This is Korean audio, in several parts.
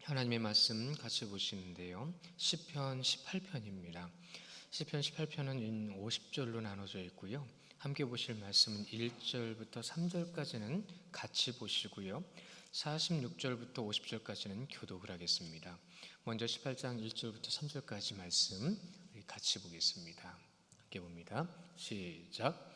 하나님의 말씀 같이 보시는데요. 시편 18편입니다. 시편 18편은 50절로 나눠져 있고요. 함께 보실 말씀은 1절부터 3절까지는 같이 보시고요. 46절부터 50절까지는 교독을 하겠습니다. 먼저 18장 1절부터 3절까지 말씀 우리 같이 보겠습니다. 함께 봅니다. 시작.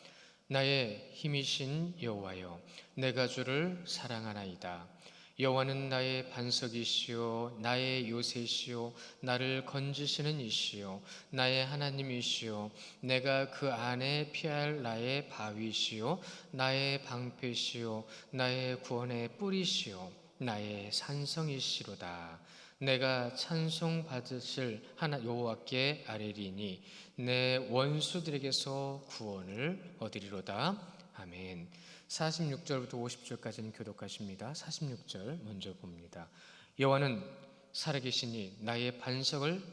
나의 힘이신 여호와여, 내가 주를 사랑하나이다. 여호와는 나의 반석이시요 나의 요새시요 나를 건지시는 이시요 나의 하나님이시요 내가 그 안에 피할 나의 바위시요 나의 방패시요 나의 구원의 뿌리시요 나의 산성이시로다. 내가 찬송 받으실 하나 여호와께 아뢰리니 내 원수들에게서 구원을 얻으리로다. 아멘. 46절부터 50절까지는 교독하십니다. 46절 먼저 봅니다. 여호와는 살아계시니 나의 반석을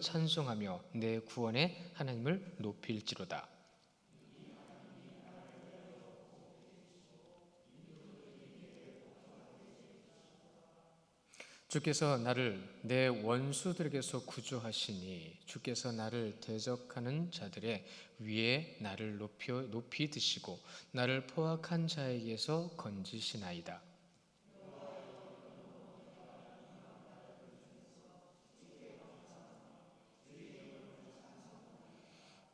찬송하며 내 구원의 하나님을 높일지로다. 주께서 나를 내 원수들에게서 구조하시니 주께서 나를 대적하는 자들의 위에 나를 높이 드시고 나를 포악한 자에게서 건지시나이다.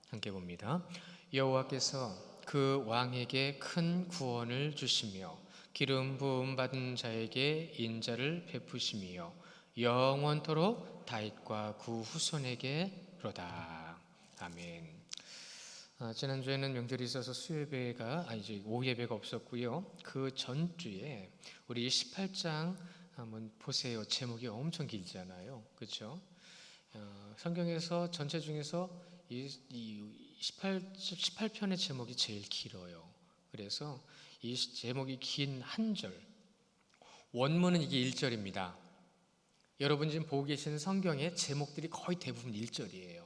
함께 봅니다. 여호와께서 그 왕에게 큰 구원을 주시며 기름 부음 받은 자에게 인자를 베푸심이요 영원토록 다윗과 그 후손에게로다. 아멘. 지난주에는 명절이 있어서 수요예배가 이제 오예배가 없었고요. 그 전주에 우리 18장 한번 보세요. 제목이 엄청 길잖아요. 그렇죠? 성경에서 전체 중에서 이 18편의 제목이 제일 길어요. 그래서 이 제목이 긴 한 절, 원문은 이게 1절입니다. 여러분 지금 보고 계시는 성경의 제목들이 거의 대부분 1절이에요.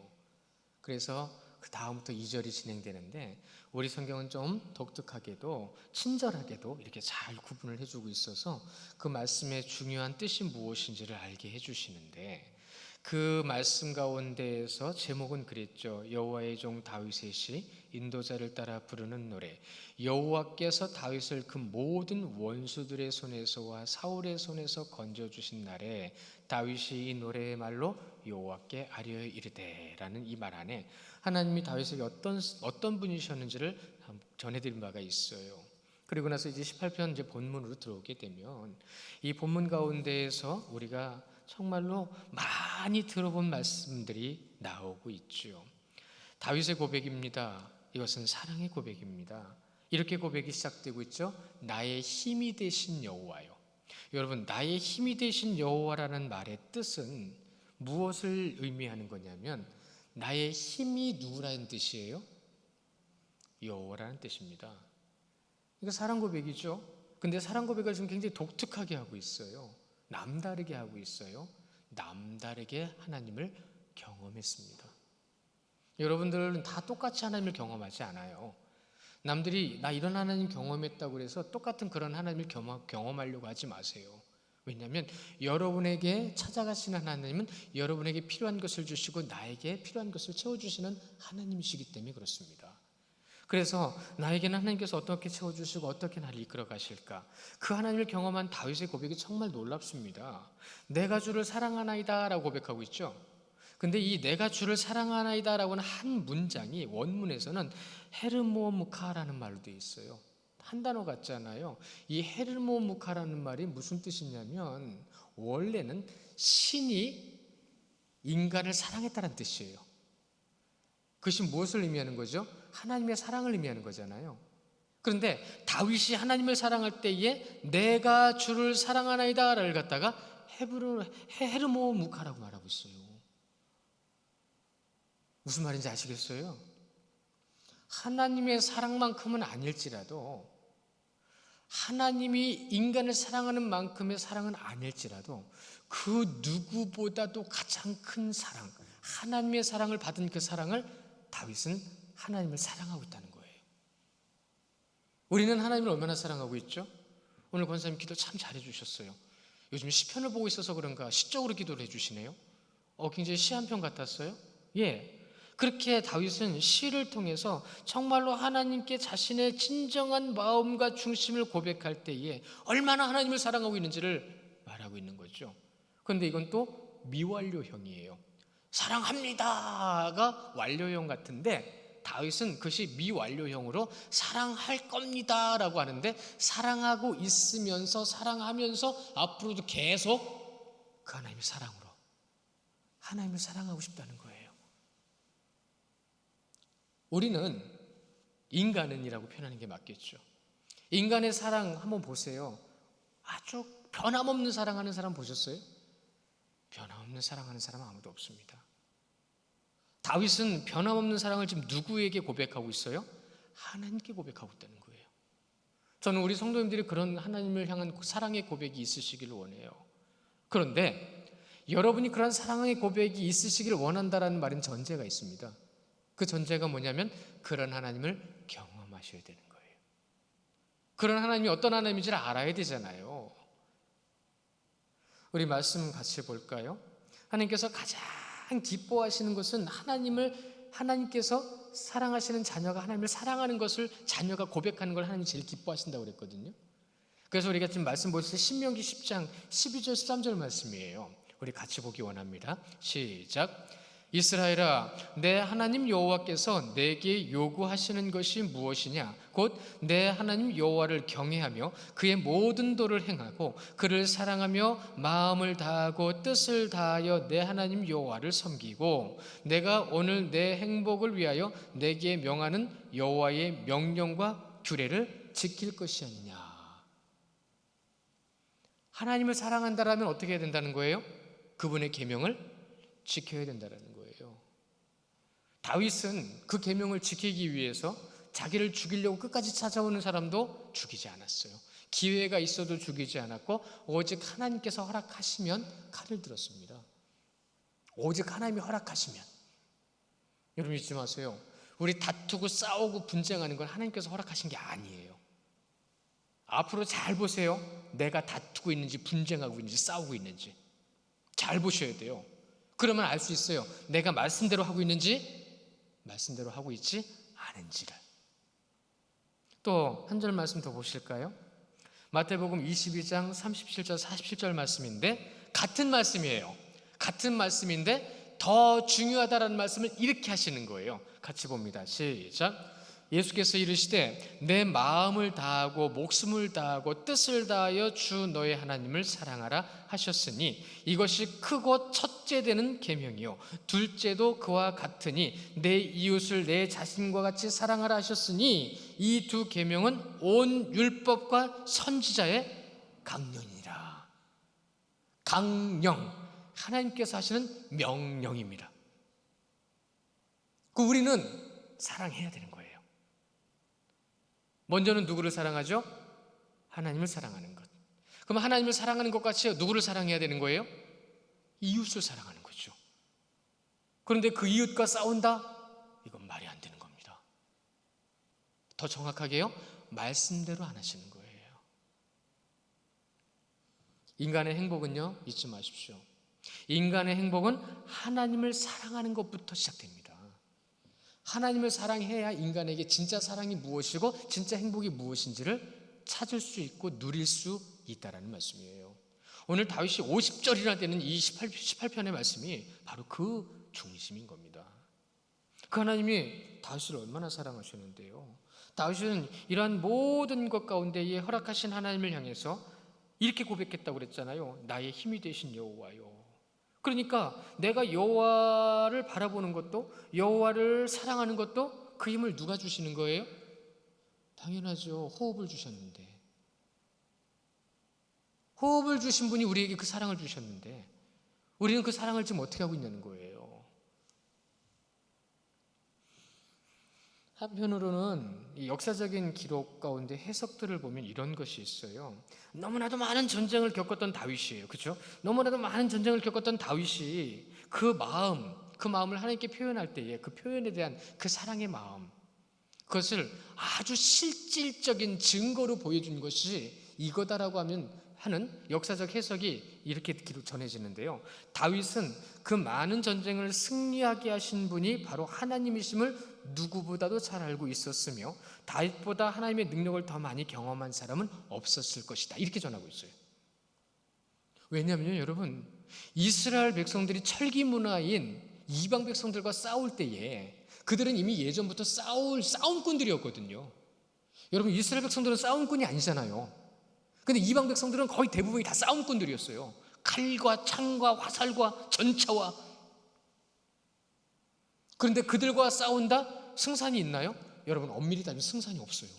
그래서 그 다음부터 2절이 진행되는데 우리 성경은 좀 독특하게도 친절하게도 이렇게 잘 구분을 해주고 있어서 그 말씀의 중요한 뜻이 무엇인지를 알게 해주시는데 그 말씀 가운데에서 제목은 그랬죠. 여호와의 종 다윗의 시 인도자를 따라 부르는 노래. 여호와께서 다윗을 그 모든 원수들의 손에서와 사울의 손에서 건져주신 날에 다윗이 이 노래의 말로 여호와께 아뢰어 이르되라는 이 말 안에 하나님이 다윗에게 어떤 분이셨는지를 전해드린 바가 있어요. 그리고 나서 이제 18편 이제 본문으로 들어오게 되면 이 본문 가운데에서 우리가 정말로 많이 들어본 말씀들이 나오고 있죠. 다윗의 고백입니다. 이것은 사랑의 고백입니다. 이렇게 고백이 시작되고 있죠. 나의 힘이 되신 여호와요. 여러분, 나의 힘이 되신 여호와라는 말의 뜻은 무엇을 의미하는 거냐면 나의 힘이 누구라는 뜻이에요? 여호와라는 뜻입니다. 이거 사랑 고백이죠. 근데 사랑 고백을 지금 굉장히 독특하게 하고 있어요. 남다르게 하고 있어요. 남다르게 하나님을 경험했습니다. 여러분들은 다 똑같이 하나님을 경험하지 않아요. 남들이 나 이런 하나님 경험했다고 해서 똑같은 그런 하나님을 경험하려고 하지 마세요. 왜냐하면 여러분에게 찾아가시는 하나님은 여러분에게 필요한 것을 주시고 나에게 필요한 것을 채워주시는 하나님이시기 때문에 그렇습니다. 그래서 나에게는 하나님께서 어떻게 채워주시고 어떻게 나를 이끌어 가실까? 그 하나님을 경험한 다윗의 고백이 정말 놀랍습니다. 내가 주를 사랑하나이다 라고 고백하고 있죠. 근데 이 내가 주를 사랑하나이다 라고는 한 문장이 원문에서는 헤르모무카라는 말로 되어 있어요. 한 단어 같잖아요. 이 헤르모무카라는 말이 무슨 뜻이냐면 원래는 신이 인간을 사랑했다는 뜻이에요. 그것이 무엇을 의미하는 거죠? 하나님의 사랑을 의미하는 거잖아요. 그런데 다윗이 하나님을 사랑할 때에 내가 주를 사랑하나이다를 갖다가 헤르모무카라고 말하고 있어요. 무슨 말인지 아시겠어요? 하나님의 사랑만큼은 아닐지라도 하나님이 인간을 사랑하는 만큼의 사랑은 아닐지라도 그 누구보다도 가장 큰 사랑, 하나님의 사랑을 받은 그 사랑을 다윗은 하나님을 사랑하고 있다는 거예요. 우리는 하나님을 얼마나 사랑하고 있죠? 오늘 권사님 기도 참 잘해 주셨어요. 요즘 시편을 보고 있어서 그런가 시적으로 기도를 해주시네요. 굉장히 시 한 편 같았어요. 예. 그렇게 다윗은 시를 통해서 정말로 하나님께 자신의 진정한 마음과 중심을 고백할 때에 얼마나 하나님을 사랑하고 있는지를 말하고 있는 거죠. 그런데 이건 또 미완료형이에요. 사랑합니다가 완료형 같은데 다윗은 그것이 미완료형으로 사랑할 겁니다라고 하는데, 사랑하고 있으면서 사랑하면서 앞으로도 계속 그 하나님의 사랑으로 하나님을 사랑하고 싶다는 거예요. 우리는 인간은이라고 표현하는 게 맞겠죠. 인간의 사랑 한번 보세요. 아주 변함없는 사랑하는 사람 보셨어요? 변함없는 사랑하는 사람 아무도 없습니다. 다윗은 변함없는 사랑을 지금 누구에게 고백하고 있어요? 하나님께 고백하고 있다는 거예요. 저는 우리 성도님들이 그런 하나님을 향한 사랑의 고백이 있으시기를 원해요. 그런데 여러분이 그런 사랑의 고백이 있으시기를 원한다라는 말은 전제가 있습니다. 그 전제가 뭐냐면 그런 하나님을 경험하셔야 되는 거예요. 그런 하나님이 어떤 하나님인지를 알아야 되잖아요. 우리 말씀 같이 볼까요? 하나님께서 가장 기뻐하시는 것은 하나님께서 사랑하시는 자녀가 하나님을 사랑하는 것을 자녀가 고백하는 걸 하나님이 제일 기뻐하신다고 그랬거든요. 그래서 우리가 지금 말씀 보실 때 신명기 10장 12절 13절 말씀이에요. 우리 같이 보기 원합니다. 시작. 이스라엘아, 내 하나님 여호와께서 내게 요구하시는 것이 무엇이냐? 곧 내 하나님 여호와를 경외하며 그의 모든 도를 행하고 그를 사랑하며 마음을 다하고 뜻을 다하여 내 하나님 여호와를 섬기고 내가 오늘 내 행복을 위하여 내게 명하는 여호와의 명령과 규례를 지킬 것이 아니냐. 하나님을 사랑한다라면 어떻게 해야 된다는 거예요? 그분의 계명을 지켜야 된다는 거예요. 다윗은 그 계명을 지키기 위해서 자기를 죽이려고 끝까지 찾아오는 사람도 죽이지 않았어요. 기회가 있어도 죽이지 않았고 오직 하나님께서 허락하시면 칼을 들었습니다. 오직 하나님이 허락하시면. 여러분 잊지 마세요. 우리 다투고 싸우고 분쟁하는 건 하나님께서 허락하신 게 아니에요. 앞으로 잘 보세요. 내가 다투고 있는지 분쟁하고 있는지 싸우고 있는지 잘 보셔야 돼요. 그러면 알 수 있어요. 내가 말씀대로 하고 있는지 말씀대로 하고 있지 않은지를. 또 한 절 말씀 더 보실까요? 마태복음 22장 37절 47절 말씀인데 같은 말씀이에요. 같은 말씀인데 더 중요하다라는 말씀을 이렇게 하시는 거예요. 같이 봅니다. 시작. 예수께서 이르시되 내 마음을 다하고 목숨을 다하고 뜻을 다하여 주 너의 하나님을 사랑하라 하셨으니 이것이 크고 첫째 되는 계명이요 둘째도 그와 같으니 내 이웃을 내 자신과 같이 사랑하라 하셨으니 이 두 계명은 온 율법과 선지자의 강령이니라. 강령, 하나님께서 하시는 명령입니다. 우리는 사랑해야 되는 거예요. 먼저는 누구를 사랑하죠? 하나님을 사랑하는 것. 그럼 하나님을 사랑하는 것 같이 누구를 사랑해야 되는 거예요? 이웃을 사랑하는 거죠. 그런데 그 이웃과 싸운다? 이건 말이 안 되는 겁니다. 더 정확하게요, 말씀대로 안 하시는 거예요. 인간의 행복은요, 잊지 마십시오. 인간의 행복은 하나님을 사랑하는 것부터 시작됩니다. 하나님을 사랑해야 인간에게 진짜 사랑이 무엇이고 진짜 행복이 무엇인지를 찾을 수 있고 누릴 수 있다라는 말씀이에요. 오늘 다윗이 50절이나 되는 이 18편의 말씀이 바로 그 중심인 겁니다. 그 하나님이 다윗을 얼마나 사랑하셨는데요. 다윗은 이러한 모든 것 가운데에 허락하신 하나님을 향해서 이렇게 고백했다고 그랬잖아요. 나의 힘이 되신 여호와요. 그러니까 내가 여호와를 바라보는 것도 여호와를 사랑하는 것도 그 힘을 누가 주시는 거예요? 당연하죠. 호흡을 주셨는데, 호흡을 주신 분이 우리에게 그 사랑을 주셨는데 우리는 그 사랑을 지금 어떻게 하고 있냐는 거예요. 한편으로는 이 역사적인 기록 가운데 해석들을 보면 이런 것이 있어요. 너무나도 많은 전쟁을 겪었던 다윗이에요. 그렇죠? 너무나도 많은 전쟁을 겪었던 다윗이 그 마음을 하나님께 표현할 때에 그 표현에 대한 그 사랑의 마음, 그것을 아주 실질적인 증거로 보여준 것이 이거다라고 하면 하는 역사적 해석이 이렇게 전해지는데요. 다윗은 그 많은 전쟁을 승리하게 하신 분이 바로 하나님이심을 누구보다도 잘 알고 있었으며 다윗보다 하나님의 능력을 더 많이 경험한 사람은 없었을 것이다. 이렇게 전하고 있어요. 왜냐하면요, 여러분, 이스라엘 백성들이 철기 문화인 이방 백성들과 싸울 때에 그들은 이미 예전부터 싸움꾼들이었거든요. 여러분, 이스라엘 백성들은 싸움꾼이 아니잖아요. 근데 이방 백성들은 거의 대부분이 다 싸움꾼들이었어요. 칼과 창과 화살과 전차와. 그런데 그들과 싸운다? 승산이 있나요? 여러분, 엄밀히 따지면 승산이 없어요.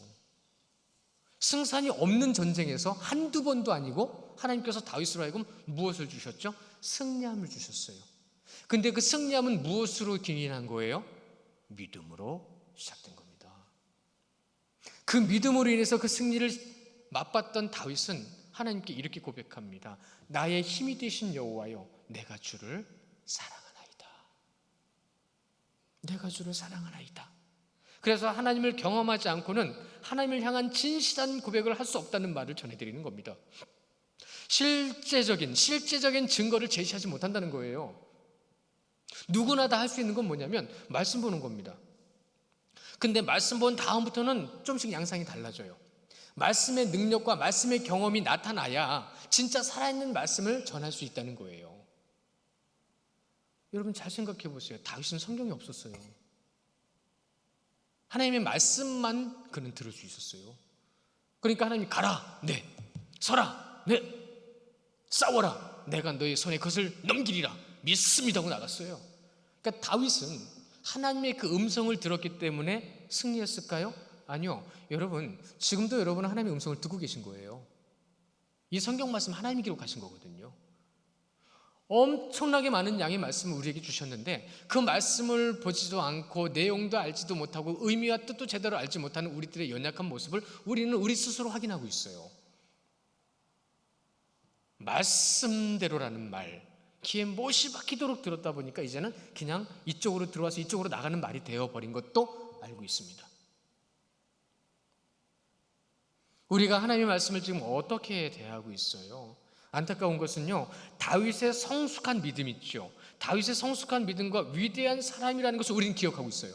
승산이 없는 전쟁에서 한두 번도 아니고 하나님께서 다윗으로 하여금 무엇을 주셨죠? 승리함을 주셨어요. 근데 그 승리함은 무엇으로 기인한 거예요? 믿음으로 시작된 겁니다. 그 믿음으로 인해서 그 승리를 맛봤던 다윗은 하나님께 이렇게 고백합니다. 나의 힘이 되신 여호와여, 내가 주를 사랑하나이다. 내가 주를 사랑하나이다. 그래서 하나님을 경험하지 않고는 하나님을 향한 진실한 고백을 할 수 없다는 말을 전해드리는 겁니다. 실제적인 증거를 제시하지 못한다는 거예요. 누구나 다 할 수 있는 건 뭐냐면 말씀 보는 겁니다. 근데 말씀 본 다음부터는 좀씩 양상이 달라져요. 말씀의 능력과 말씀의 경험이 나타나야 진짜 살아있는 말씀을 전할 수 있다는 거예요. 여러분, 잘 생각해 보세요. 다윗은 성경이 없었어요. 하나님의 말씀만 그는 들을 수 있었어요. 그러니까 하나님이 가라, 네. 서라, 네. 싸워라, 내가 너의 손에 그것을 넘기리라, 믿습니다 하고 나갔어요. 그러니까 다윗은 하나님의 그 음성을 들었기 때문에 승리했을까요? 아니요. 여러분, 지금도 여러분은 하나님의 음성을 듣고 계신 거예요. 이 성경 말씀 하나님이 기록하신 거거든요. 엄청나게 많은 양의 말씀을 우리에게 주셨는데 그 말씀을 보지도 않고 내용도 알지도 못하고 의미와 뜻도 제대로 알지 못하는 우리들의 연약한 모습을 우리는 우리 스스로 확인하고 있어요. 말씀대로라는 말, 귀에 못이 박히도록 들었다 보니까 이제는 그냥 이쪽으로 들어와서 이쪽으로 나가는 말이 되어버린 것도 알고 있습니다. 우리가 하나님의 말씀을 지금 어떻게 대하고 있어요? 안타까운 것은요, 다윗의 성숙한 믿음 있죠. 다윗의 성숙한 믿음과 위대한 사람이라는 것을 우리는 기억하고 있어요.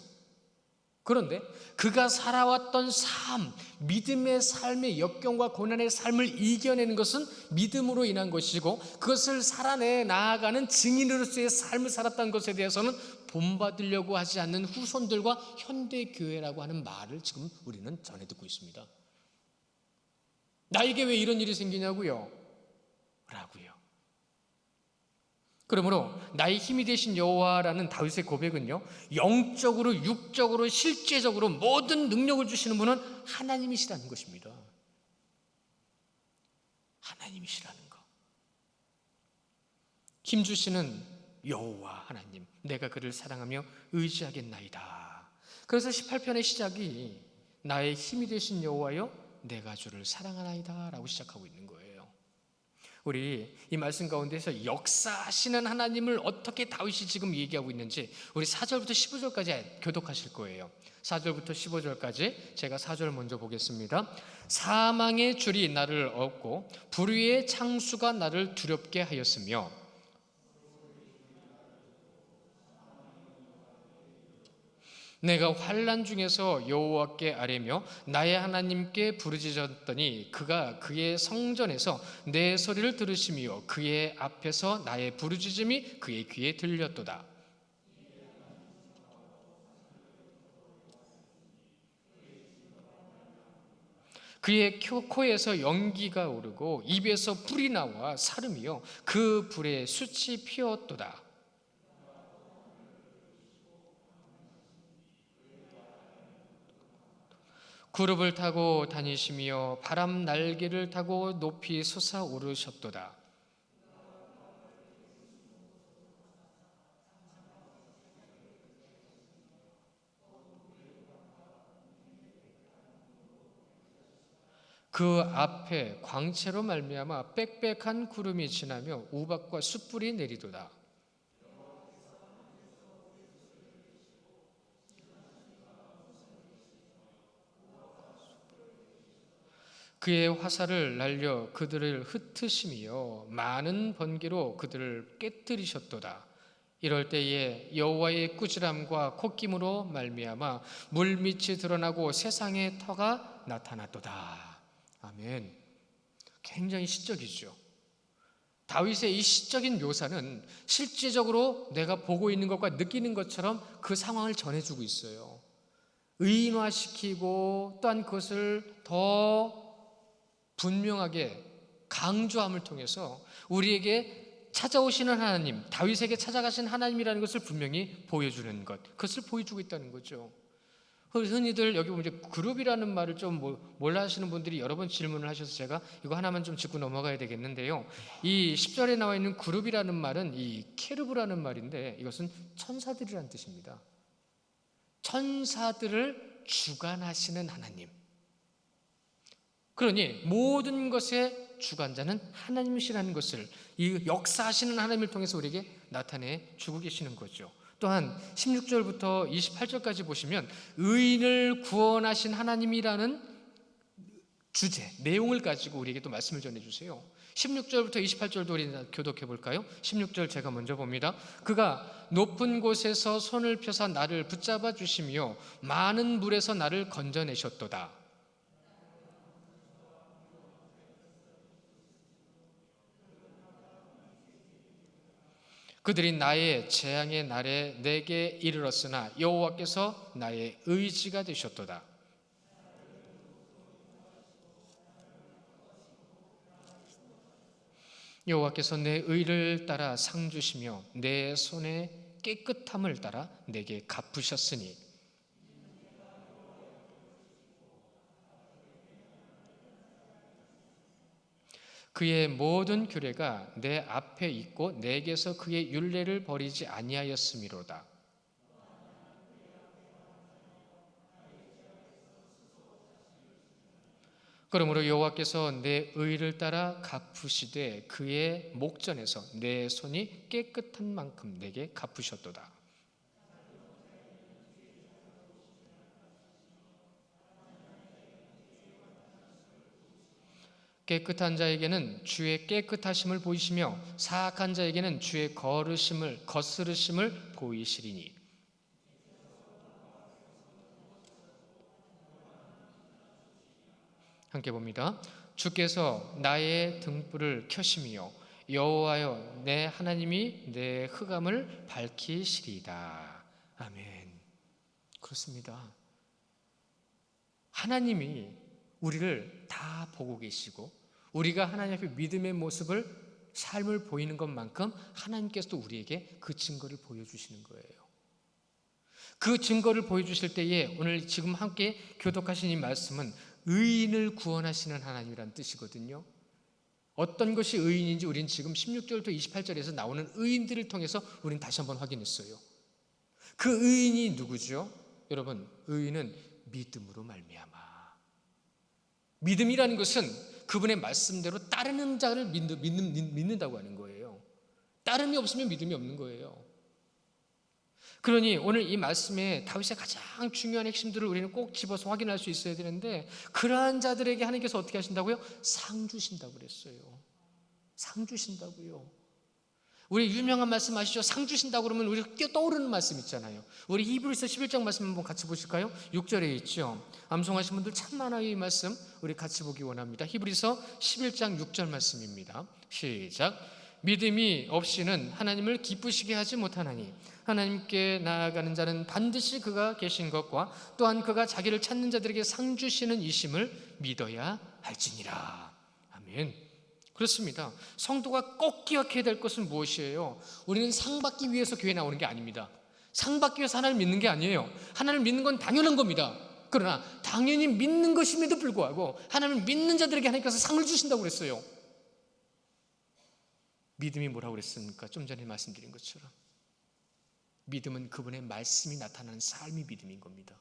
그런데 그가 살아왔던 삶, 믿음의 삶의 역경과 고난의 삶을 이겨내는 것은 믿음으로 인한 것이고 그것을 살아내 나아가는 증인으로서의 삶을 살았다는 것에 대해서는 본받으려고 하지 않는 후손들과 현대교회라고 하는 말을 지금 우리는 전해 듣고 있습니다. 나에게 왜 이런 일이 생기냐고요? 라고요. 그러므로 나의 힘이 되신 여호와라는 다윗의 고백은요, 영적으로, 육적으로, 실제적으로 모든 능력을 주시는 분은 하나님이시라는 것입니다. 하나님이시라는 것. 힘 주시는 여호와 하나님, 내가 그를 사랑하며 의지하겠나이다. 그래서 18편의 시작이 나의 힘이 되신 여호와여, 내가 주를 사랑하나이다 라고 시작하고 있는 거예요. 우리 이 말씀 가운데서 역사하시는 하나님을 어떻게 다윗이 지금 얘기하고 있는지 우리 4절부터 15절까지 교독하실 거예요. 4절부터 15절까지 제가 4절 먼저 보겠습니다. 사망의 줄이 나를 얻고 불의의 창수가 나를 두렵게 하였으며 내가 환난 중에서 여호와께 아뢰며 나의 하나님께 부르짖었더니 그가 그의 성전에서 내 소리를 들으시며 그의 앞에서 나의 부르짖음이 그의 귀에 들렸도다. 그의 코에서 연기가 오르고 입에서 불이 나와 사름이요 그 불에 숯이 피었도다. 구름을 타고 다니시며 바람 날개를 타고 높이 솟아오르셨도다. 그 앞에 광채로 말미암아 빽빽한 구름이 지나며 우박과 숯불이 내리도다. 그의 화살을 날려 그들을 흩으시며 많은 번개로 그들을 깨뜨리셨도다. 이럴 때에 여호와의 꾸지람과 콧김으로 말미암아 물밑이 드러나고 세상의 터가 나타났도다. 아멘. 굉장히 시적이죠. 다윗의 이 시적인 묘사는 실제적으로 내가 보고 있는 것과 느끼는 것처럼 그 상황을 전해주고 있어요. 의인화시키고 또한 그것을 더 분명하게 강조함을 통해서 우리에게 찾아오시는 하나님, 다윗에게 찾아가신 하나님이라는 것을 분명히 보여주는 것, 그것을 보여주고 있다는 거죠. 흔히들 여기 보면 이제 그룹이라는 말을 좀 몰라 하시는 분들이 여러 번 질문을 하셔서 제가 이거 하나만 좀 짚고 넘어가야 되겠는데요. 이 10절에 나와 있는 그룹이라는 말은 이 케르브라는 말인데 이것은 천사들이라는 뜻입니다. 천사들을 주관하시는 하나님. 그러니 모든 것의 주관자는 하나님이시라는 것을 이 역사하시는 하나님을 통해서 우리에게 나타내 주고 계시는 거죠. 또한 16절부터 28절까지 보시면 의인을 구원하신 하나님이라는 주제, 내용을 가지고 우리에게 또 말씀을 전해주세요. 16절부터 28절도 우리 교독해 볼까요? 16절 제가 먼저 봅니다. 그가 높은 곳에서 손을 펴사 나를 붙잡아 주시며 많은 물에서 나를 건져내셨도다. 그들이 나의 재앙의 날에 내게 이르렀으나 여호와께서 나의 의지가 되셨도다. 여호와께서 내 의를 따라 상 주시며 내 손의 깨끗함을 따라 내게 갚으셨으니 그의 모든 규례가 내 앞에 있고 내게서 그의 율례를 버리지 아니하였음이로다. 그러므로 여호와께서 내 의를 따라 갚으시되 그의 목전에서 내 손이 깨끗한 만큼 내게 갚으셨도다. 깨끗한 자에게는 주의 깨끗하심을 보이시며 사악한 자에게는 주의 거스르심을 보이시리니. 함께 봅니다. 주께서 나의 등불을 켜심이요 여호와여 내 하나님이 내 흑암을 밝히시리이다. 아멘. 그렇습니다. 하나님이 우리를 다 보고 계시고 우리가 하나님 앞에 믿음의 모습을 삶을 보이는 것만큼 하나님께서도 우리에게 그 증거를 보여주시는 거예요. 그 증거를 보여주실 때에 오늘 지금 함께 교독하신 이 말씀은 의인을 구원하시는 하나님이라는 뜻이거든요. 어떤 것이 의인인지 우리는 지금 16절부터 28절에서 나오는 의인들을 통해서 우리는 다시 한번 확인했어요. 그 의인이 누구죠? 여러분, 의인은 믿음으로 말미암아. 믿음이라는 것은 그분의 말씀대로 따르는 자를 믿는다고 하는 거예요. 따름이 없으면 믿음이 없는 거예요. 그러니 오늘 이 말씀에 다윗의 가장 중요한 핵심들을 우리는 꼭 집어서 확인할 수 있어야 되는데 그러한 자들에게 하나님께서 어떻게 하신다고요? 상 주신다고 그랬어요. 상 주신다고요. 우리 유명한 말씀 아시죠? 상 주신다고 그러면 우리 떠오르는 말씀 있잖아요. 우리 히브리서 11장 말씀 한번 같이 보실까요? 6절에 있죠. 암송하신 분들 참 많아요. 이 말씀 우리 같이 보기 원합니다. 히브리서 11장 6절 말씀입니다. 시작. 믿음이 없이는 하나님을 기쁘시게 하지 못하나니 하나님께 나아가는 자는 반드시 그가 계신 것과 또한 그가 자기를 찾는 자들에게 상 주시는 이심을 믿어야 할지니라. 아멘. 그렇습니다. 성도가 꼭 기억해야 될 것은 무엇이에요? 우리는 상 받기 위해서 교회에 나오는 게 아닙니다. 상 받기 위해서 하나님을 믿는 게 아니에요. 하나님을 믿는 건 당연한 겁니다. 그러나 당연히 믿는 것임에도 불구하고 하나님을 믿는 자들에게 하나님께서 상을 주신다고 그랬어요. 믿음이 뭐라고 그랬습니까? 좀 전에 말씀드린 것처럼 믿음은 그분의 말씀이 나타나는 삶이 믿음인 겁니다.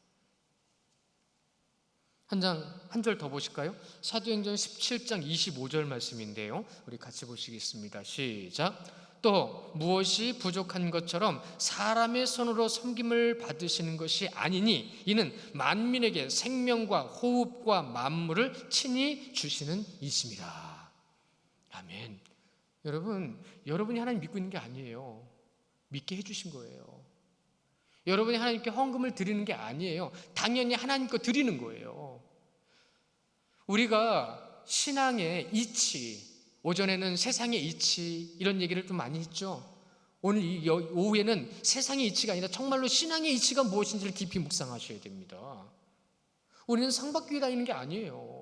한 절 더 보실까요? 사도행전 17장 25절 말씀인데요. 우리 같이 보시겠습니다. 시작. 또 무엇이 부족한 것처럼 사람의 손으로 섬김을 받으시는 것이 아니니 이는 만민에게 생명과 호흡과 만물을 친히 주시는 이심이라. 아멘. 여러분이 하나님 믿고 있는 게 아니에요. 믿게 해주신 거예요. 여러분이 하나님께 헌금을 드리는 게 아니에요. 당연히 하나님 거 드리는 거예요. 우리가 신앙의 이치, 오전에는 세상의 이치 이런 얘기를 좀 많이 했죠. 오늘 오후에는 세상의 이치가 아니라 정말로 신앙의 이치가 무엇인지를 깊이 묵상하셔야 됩니다. 우리는 상 받기 위해 다니는 게 아니에요.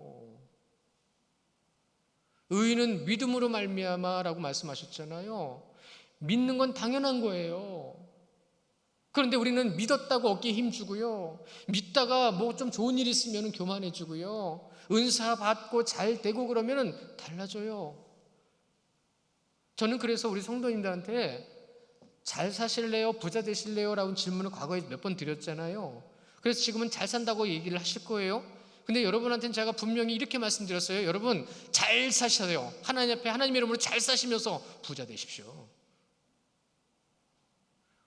의인은 믿음으로 말미암아라고 말씀하셨잖아요. 믿는 건 당연한 거예요. 그런데 우리는 믿었다고 어깨에 힘주고요, 믿다가 뭐 좀 좋은 일 있으면 교만해지고요, 은사 받고 잘 되고 그러면 달라져요. 저는 그래서 우리 성도님들한테 잘 사실래요? 부자 되실래요? 라는 질문을 과거에 몇 번 드렸잖아요. 그래서 지금은 잘 산다고 얘기를 하실 거예요. 근데 여러분한테는 제가 분명히 이렇게 말씀드렸어요. 여러분 잘 사셔요. 하나님 앞에 하나님의 이름으로 잘 사시면서 부자 되십시오.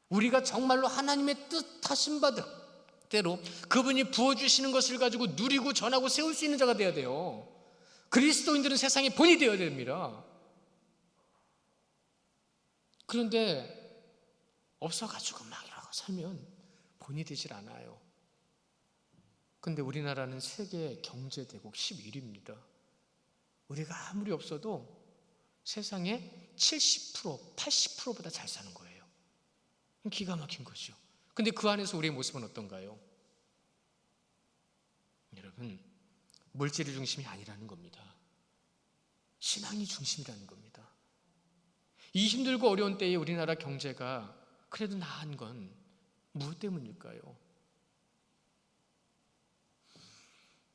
우리가 정말로 하나님의 뜻하신 바대로 그분이 부어주시는 것을 가지고 누리고 전하고 세울 수 있는 자가 되어야 돼요. 그리스도인들은 세상의 본이 되어야 됩니다. 그런데 없어가지고 막 이러고 살면 본이 되질 않아요. 근데 우리나라는 세계 경제대국 11위입니다. 우리가 아무리 없어도 세상의 70%, 80%보다 잘 사는 거예요. 기가 막힌 거죠. 근데 그 안에서 우리의 모습은 어떤가요? 여러분, 물질이 중심이 아니라는 겁니다. 신앙이 중심이라는 겁니다. 이 힘들고 어려운 때에 우리나라 경제가 그래도 나은 건 무엇 때문일까요?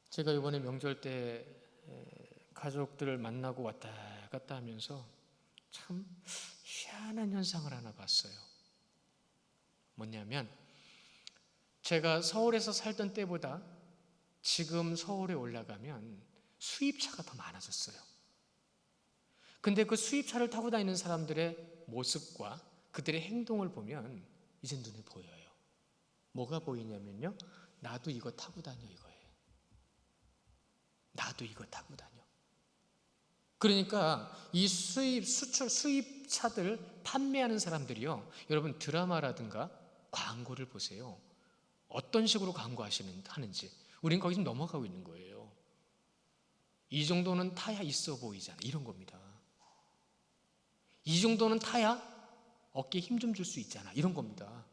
제가 이번에 명절 때 가족들을 만나고 왔다 갔다 하면서 참 희한한 현상을 하나 봤어요. 뭐냐면 제가 서울에서 살던 때보다 지금 서울에 올라가면 수입차가 더 많아졌어요. 근데 그 수입차를 타고 다니는 사람들의 모습과 그들의 행동을 보면 이제 눈에 보여요. 뭐가 보이냐면요, 나도 이거 타고 다녀 이거예요. 나도 이거 타고 다녀. 그러니까 이 수입차들 판매하는 사람들이요, 여러분 드라마라든가 광고를 보세요. 어떤 식으로 광고하는지 우린 거기 좀 넘어가고 있는 거예요. 이 정도는 타야 있어 보이잖아, 이런 겁니다. 이 정도는 타야 어깨에 힘 좀 줄 수 있잖아, 이런 겁니다.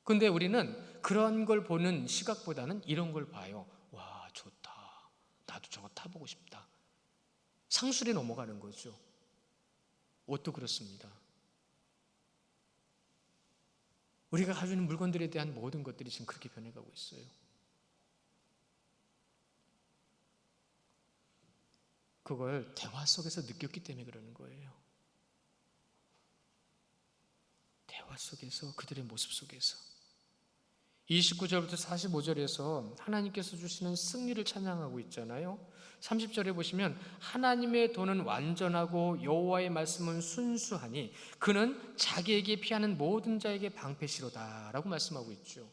근데 우리는 그런 걸 보는 시각보다는 이런 걸 봐요. 와, 좋다, 나도 저거 타보고 싶다. 상술에 넘어가는 거죠. 옷도 그렇습니다. 우리가 가지고 있는 물건들에 대한 모든 것들이 지금 그렇게 변해가고 있어요. 그걸 대화 속에서 느꼈기 때문에 그러는 거예요. 대화 속에서, 그들의 모습 속에서. 29절부터 45절에서 하나님께서 주시는 승리를 찬양하고 있잖아요. 30절에 보시면 하나님의 도는 완전하고 여호와의 말씀은 순수하니 그는 자기에게 피하는 모든 자에게 방패시로다 라고 말씀하고 있죠.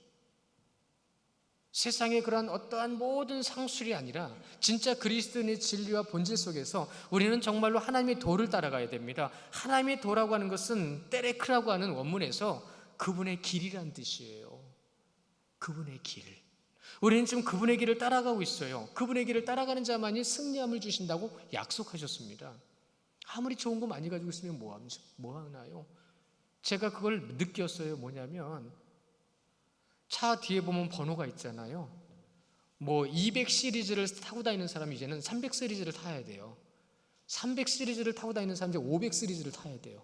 세상의 그러한 어떠한 모든 상술이 아니라 진짜 그리스도인의 진리와 본질 속에서 우리는 정말로 하나님의 도를 따라가야 됩니다. 하나님의 도라고 하는 것은 때레크라고 하는 원문에서 그분의 길이란 뜻이에요. 그분의 길. 우리는 지금 그분의 길을 따라가고 있어요. 그분의 길을 따라가는 자만이 승리함을 주신다고 약속하셨습니다. 아무리 좋은 거 많이 가지고 있으면 뭐 하나요? 제가 그걸 느꼈어요. 뭐냐면 차 뒤에 보면 번호가 있잖아요. 뭐 200 시리즈를 타고 다니는 사람이 이제는 300 시리즈를 타야 돼요. 300 시리즈를 타고 다니는 사람이 500 시리즈를 타야 돼요.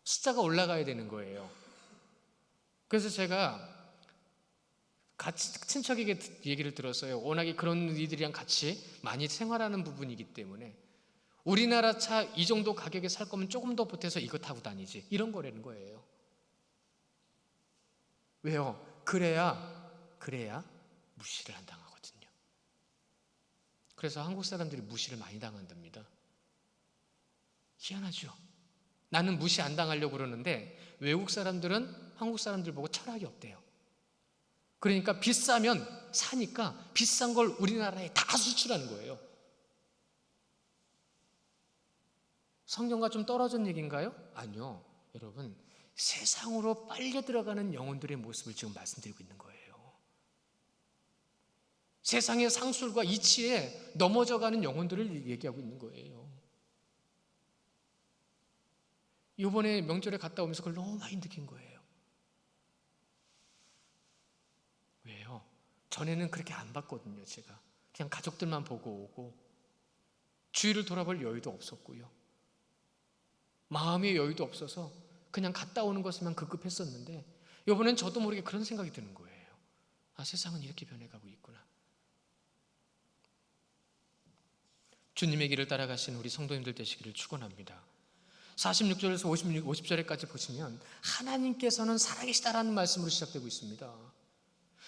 숫자가 올라가야 되는 거예요. 그래서 제가 같이 친척에게 얘기를 들었어요. 워낙에 그런 이들이랑 같이 많이 생활하는 부분이기 때문에 우리나라 차 이 정도 가격에 살 거면 조금 더 보태서 이거 타고 다니지, 이런 거라는 거예요. 왜요? 그래야 무시를 안 당하거든요. 그래서 한국 사람들이 무시를 많이 당한답니다. 희한하죠? 나는 무시 안 당하려고 그러는데 외국 사람들은 한국 사람들 보고 철학이 없대요. 그러니까 비싸면 사니까 비싼 걸 우리나라에 다 수출하는 거예요. 성경과 좀 떨어진 얘기인가요? 아니요. 여러분, 세상으로 빨려 들어가는 영혼들의 모습을 지금 말씀드리고 있는 거예요. 세상의 상술과 이치에 넘어져가는 영혼들을 얘기하고 있는 거예요. 이번에 명절에 갔다 오면서 그걸 너무 많이 느낀 거예요. 왜요? 전에는 그렇게 안 봤거든요. 제가 그냥 가족들만 보고 오고 주위를 돌아볼 여유도 없었고요. 마음의 여유도 없어서 그냥 갔다 오는 것만 급급했었는데 이번엔 저도 모르게 그런 생각이 드는 거예요. 아, 세상은 이렇게 변해가고 있구나. 주님의 길을 따라가신 우리 성도님들 되시기를 축원합니다. 46절에서 50절에까지 보시면 하나님께서는 살아계시다라는 말씀으로 시작되고 있습니다.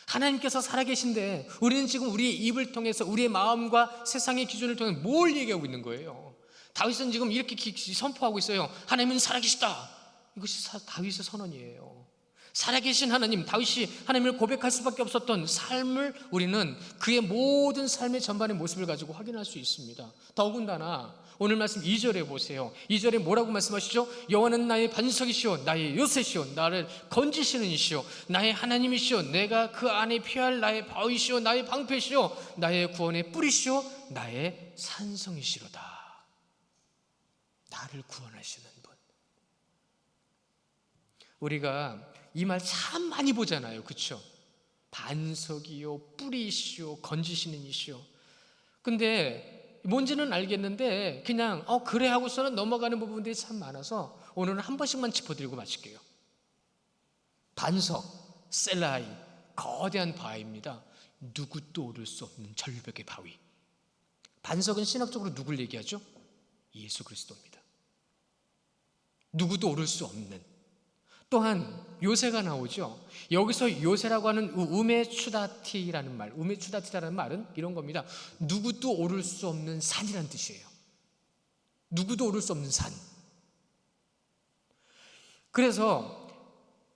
하나님께서 살아계신데 우리는 지금 우리의 입을 통해서 우리의 마음과 세상의 기준을 통해 뭘 얘기하고 있는 거예요? 다윗은 지금 이렇게 선포하고 있어요. 하나님은 살아계시다. 이것이 다윗의 선언이에요. 살아계신 하나님, 다윗이 하나님을 고백할 수밖에 없었던 삶을 우리는 그의 모든 삶의 전반의 모습을 가지고 확인할 수 있습니다. 더군다나 오늘 말씀 2절에 보세요. 2절에 뭐라고 말씀하시죠? 여호와는 나의 반석이시오 나의 요새시오 나를 건지시는 이시오 나의 하나님이시오 내가 그 안에 피할 나의 바위시오 나의 방패시오 나의 구원의 뿌리시오 나의 산성이시로다. 나를 구원하시는 분. 우리가 이 말 참 많이 보잖아요. 그렇죠? 반석이요 뿌리시오 건지시는 이시오. 근데 뭔지는 알겠는데 그냥 그래 하고서는 넘어가는 부분들이 참 많아서 오늘은 한 번씩만 짚어드리고 마칠게요. 반석, 셀라이, 거대한 바위입니다. 누구도 오를 수 없는 절벽의 바위. 반석은 신학적으로 누굴 얘기하죠? 예수 그리스도입니다. 누구도 오를 수 없는. 또한 요새가 나오죠. 여기서 요새라고 하는 우메추다티라는 말, 우메추다티라는 말은 이런 겁니다. 누구도 오를 수 없는 산이라는 뜻이에요. 누구도 오를 수 없는 산. 그래서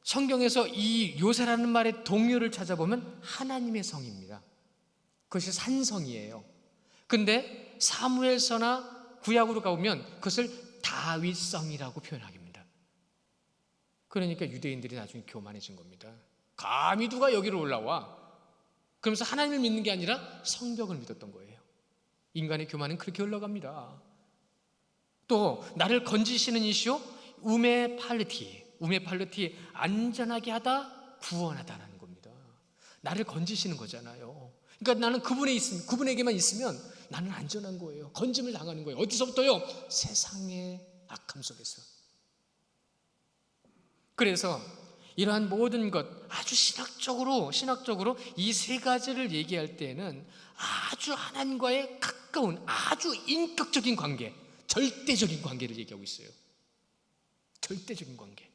성경에서 이 요새라는 말의 동요를 찾아보면 하나님의 성입니다. 그것이 산성이에요. 근데 사무엘서나 구약으로 가보면 그것을 다윗성이라고 표현하게 됩니다. 그러니까 유대인들이 나중에 교만해진 겁니다. 감히 누가 여기로 올라와? 그러면서 하나님을 믿는 게 아니라 성벽을 믿었던 거예요. 인간의 교만은 그렇게 흘러갑니다. 또 나를 건지시는 이시오 우메팔르티 안전하게 하다 구원하다라는 겁니다. 나를 건지시는 거잖아요. 그러니까 나는 그분에게만 있으면 나는 안전한 거예요. 건짐을 당하는 거예요. 어디서부터요? 세상의 악함 속에서. 그래서 이러한 모든 것 아주 신학적으로 이 세 가지를 얘기할 때는 아주 하나님과의 가까운 아주 인격적인 관계, 절대적인 관계를 얘기하고 있어요. 절대적인 관계.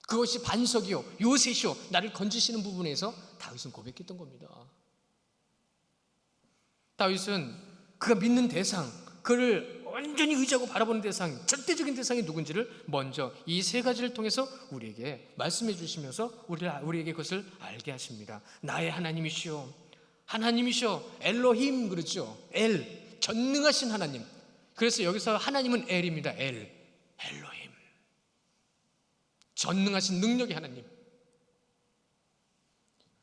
그것이 반석이요 요새시요 나를 건지시는 부분에서 다윗은 고백했던 겁니다. 다윗은 그가 믿는 대상, 그를 완전히 의지하고 바라보는 대상, 절대적인 대상이 누군지를 먼저 이 세 가지를 통해서 우리에게 말씀해 주시면서 우리에게 그것을 알게 하십니다. 나의 하나님이시오, 엘로힘 그렇죠. 전능하신 하나님. 그래서 여기서 하나님은 엘입니다. 엘로힘, 전능하신 능력의 하나님.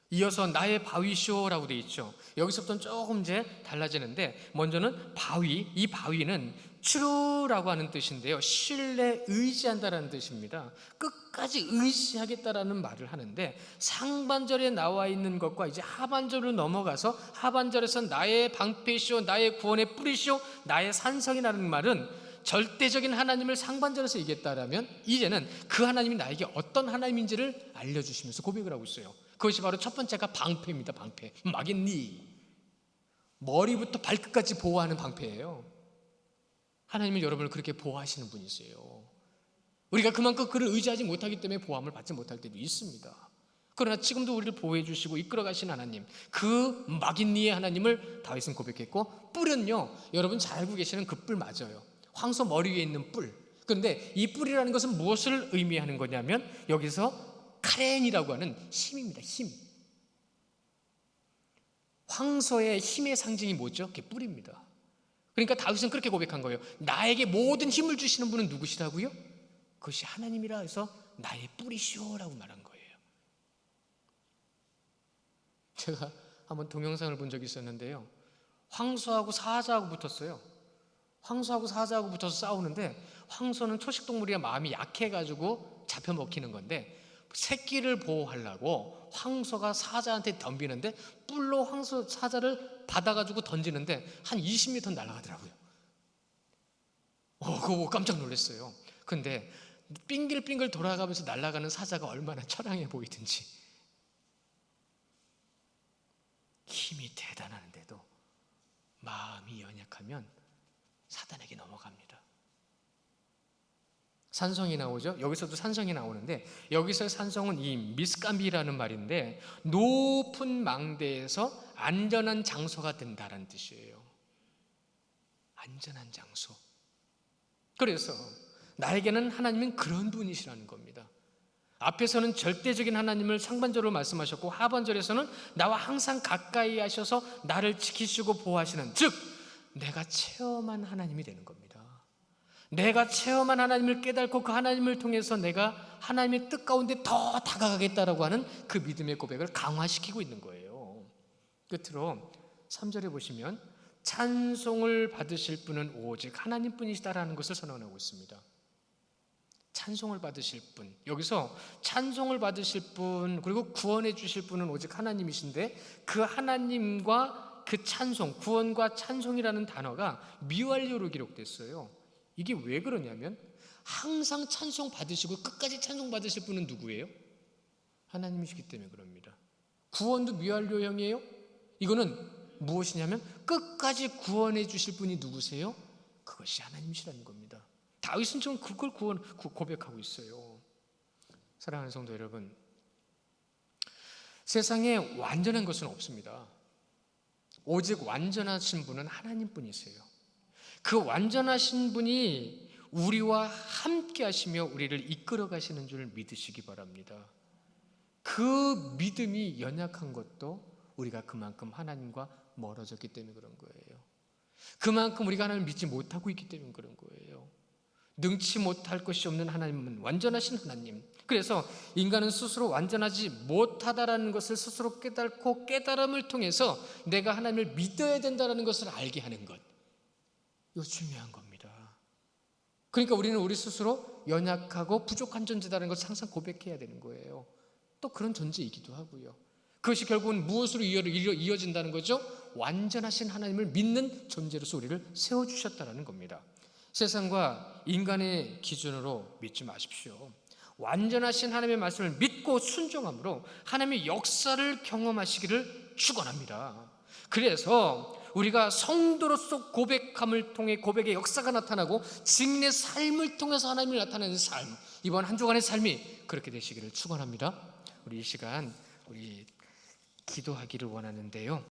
이어서 나의 바위시오라고 되어 있죠. 여기서부터는 조금 이제 달라지는데 먼저는 바위, 이 바위는 추루라고 하는 뜻인데요, 신뢰, 의지한다라는 뜻입니다. 끝까지 의지하겠다라는 말을 하는데 상반절에 나와 있는 것과 이제 하반절로 넘어가서 하반절에서 나의 방패시오 나의 구원의 뿌리시오 나의 산성이라는 말은 절대적인 하나님을 상반절에서 얘기했다라면 이제는 그 하나님이 나에게 어떤 하나님인지를 알려주시면서 고백을 하고 있어요. 그것이 바로 첫 번째가 방패입니다. 방패, 마겐니, 머리부터 발끝까지 보호하는 방패예요. 하나님은 여러분을 그렇게 보호하시는 분이세요. 우리가 그만큼 그를 의지하지 못하기 때문에 보호함을 받지 못할 때도 있습니다. 그러나 지금도 우리를 보호해 주시고 이끌어 가신 하나님, 그 마긴니의 하나님을 다윗은 고백했고, 뿔은요, 여러분 잘 알고 계시는 그 뿔 맞아요. 황소 머리 위에 있는 뿔, 그런데 이 뿌리라는 것은 무엇을 의미하는 거냐면 여기서 카렌이라고 하는 힘입니다. 힘. 황소의 힘의 상징이 뭐죠? 그게 뿌리입니다. 그러니까 다윗은 그렇게 고백한 거예요. 나에게 모든 힘을 주시는 분은 누구시라고요? 그것이 하나님이라 해서 나의 뿌리시오라고 말한 거예요. 제가 한번 동영상을 본 적이 있었는데요. 황소하고 사자하고 붙었어요. 황소하고 사자하고 붙어서 싸우는데 황소는 초식동물이라 마음이 약해가지고 잡혀 먹히는 건데 새끼를 보호하려고 황소가 사자한테 덤비는데 뿔로 사자를 받아가지고 던지는데 한 20m 날아가더라고요. 그거 보고 깜짝 놀랐어요. 근데 빙글빙글 돌아가면서 날아가는 사자가 얼마나 처량해 보이든지 힘이 대단하는데도 마음이 연약하면 사단에게 넘어갑니다. 산성이 나오죠. 여기서도 산성이 나오는데 여기서 산성은 이 미스감비라는 말인데 높은 망대에서 안전한 장소가 된다는 뜻이에요. 안전한 장소. 그래서 나에게는 하나님은 그런 분이시라는 겁니다. 앞에서는 절대적인 하나님을 상반절로 말씀하셨고 하반절에서는 나와 항상 가까이 하셔서 나를 지키시고 보호하시는, 즉 내가 체험한 하나님이 되는 겁니다. 내가 체험한 하나님을 깨닫고 그 하나님을 통해서 내가 하나님의 뜻 가운데 더 다가가겠다라고 하는 그 믿음의 고백을 강화시키고 있는 거예요. 끝으로 3절에 보시면 찬송을 받으실 분은 오직 하나님뿐이시다라는 것을 선언하고 있습니다. 찬송을 받으실 분, 여기서 찬송을 받으실 분 그리고 구원해 주실 분은 오직 하나님이신데 그 하나님과 그 찬송, 구원과 찬송이라는 단어가 미완료로 기록됐어요. 이게 왜 그러냐면 항상 찬송 받으시고 끝까지 찬송 받으실 분은 누구예요? 하나님이시기 때문에 그럽니다. 구원도 미완료형이에요. 이거는 무엇이냐면 끝까지 구원해 주실 분이 누구세요? 그것이 하나님이시라는 겁니다. 다윗은 지금 그걸 고백하고 있어요. 사랑하는 성도 여러분, 세상에 완전한 것은 없습니다. 오직 완전하신 분은 하나님뿐이세요. 그 완전하신 분이 우리와 함께 하시며 우리를 이끌어 가시는 줄 믿으시기 바랍니다. 그 믿음이 연약한 것도 우리가 그만큼 하나님과 멀어졌기 때문에 그런 거예요. 그만큼 우리가 하나님을 믿지 못하고 있기 때문에 그런 거예요. 능치 못할 것이 없는 하나님은 완전하신 하나님. 그래서 인간은 스스로 완전하지 못하다라는 것을 스스로 깨닫고 깨달음을 통해서 내가 하나님을 믿어야 된다는 것을 알게 하는 것, 이거 중요한 겁니다. 그러니까 우리는 우리 스스로 연약하고 부족한 존재다는 것을 항상 고백해야 되는 거예요. 또 그런 존재이기도 하고요. 그것이 결국은 무엇으로 이어진다는 거죠? 완전하신 하나님을 믿는 존재로서 우리를 세워주셨다는 겁니다. 세상과 인간의 기준으로 믿지 마십시오. 완전하신 하나님의 말씀을 믿고 순종함으로 하나님의 역사를 경험하시기를 축원합니다. 그래서 우리가 성도로서 고백함을 통해 고백의 역사가 나타나고 증인의 삶을 통해서 하나님을 나타내는 삶, 이번 한 주간의 삶이 그렇게 되시기를 축원합니다. 우리 이 시간 우리 기도하기를 원하는데요.